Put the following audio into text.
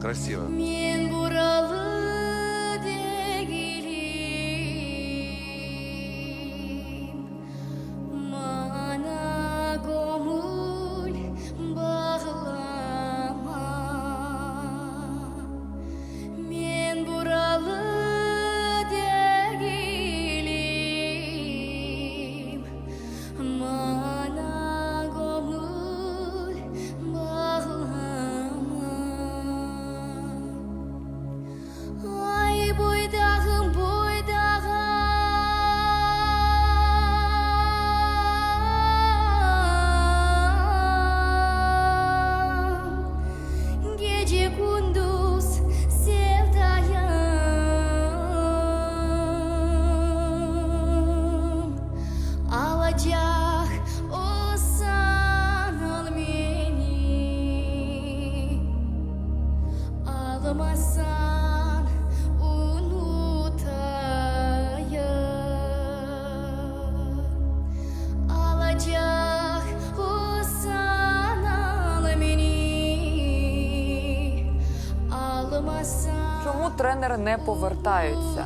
Красиво. Мен буралы дегилим, мана көңүл баглама. Мен буралы дегилим, мана көңүл баглама. Ай, бойдағым, бойдағым, gece gündüz sevdayım. Alacak olsan al beni, almazsan unutayım. Alacak olsan al beni, almazsan Чому тренери не повертаються?